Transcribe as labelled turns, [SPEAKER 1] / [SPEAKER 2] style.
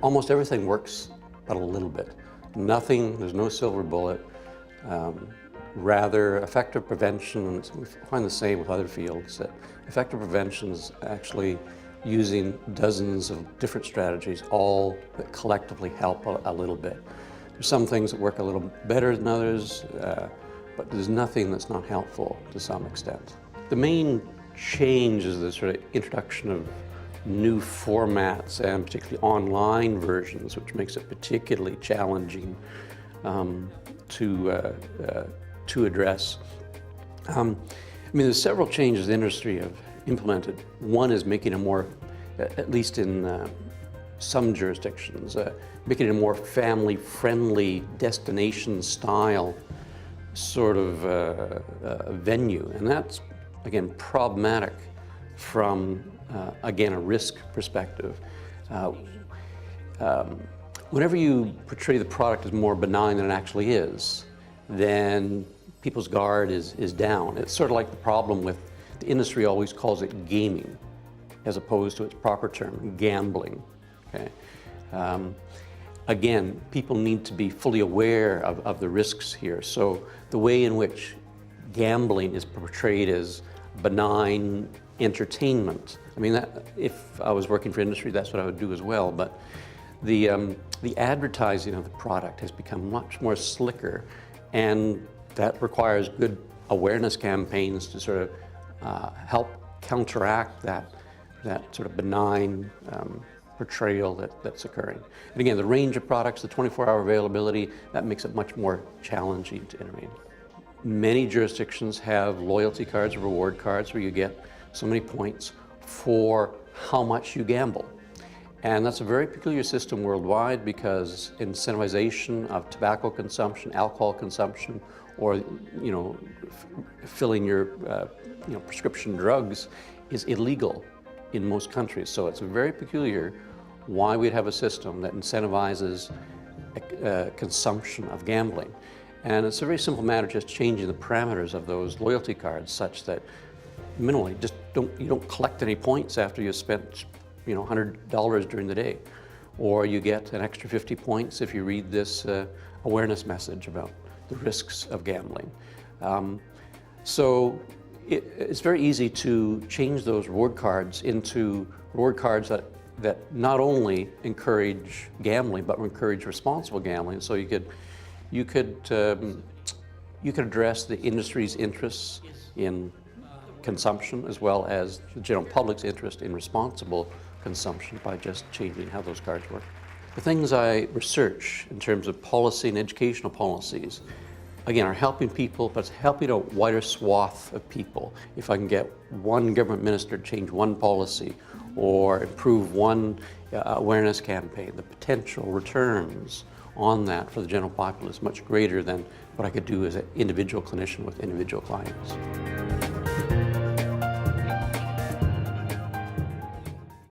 [SPEAKER 1] almost everything works, but a little bit. There's no silver bullet. Rather, effective prevention, we find the same with other fields, that effective prevention is actually using dozens of different strategies, all that collectively help a little bit. There's some things that work a little better than others, but there's nothing that's not helpful to some extent. The main change is the sort of introduction of new formats, and particularly online versions, which makes it particularly challenging to address. I mean, there's several changes the industry have implemented. One is making it more, at least in some jurisdictions, making it a more family-friendly, destination-style sort of venue. And that's, again, problematic from, again, a risk perspective. Whenever you portray the product as more benign than it actually is, then people's guard is down. It's sort of like the problem with, the industry always calls it gaming, as opposed to its proper term, gambling. Okay? Again, people need to be fully aware of the risks here. So the way in which gambling is portrayed as benign entertainment, I mean, if I was working for industry, that's what I would do as well. But the advertising of the product has become much more slicker, and that requires good awareness campaigns to sort of help counteract that sort of benign portrayal that's occurring. And again, the range of products, the 24-hour availability, that makes it much more challenging to intervene. Many jurisdictions have loyalty cards or reward cards where you get so many points for how much you gamble. And that's a very peculiar system worldwide, because incentivization of tobacco consumption, alcohol consumption, or filling your prescription drugs is illegal in most countries. So it's very peculiar why we'd have a system that incentivizes consumption of gambling. And it's a very simple matter, just changing the parameters of those loyalty cards such that minimally you don't collect any points after you've spent $100 during the day, or you get an extra 50 points if you read this awareness message about the risks of gambling. So it's very easy to change those reward cards into reward cards that not only encourage gambling, but encourage responsible gambling. So you could address the industry's interests in consumption, as well as the general public's interest in responsible consumption, by just changing how those cards work. The things I research in terms of policy and educational policies, again, are helping people, but it's helping a wider swath of people. If I can get one government minister to change one policy or improve one awareness campaign, the potential returns on that for the general populace is much greater than what I could do as an individual clinician with individual clients.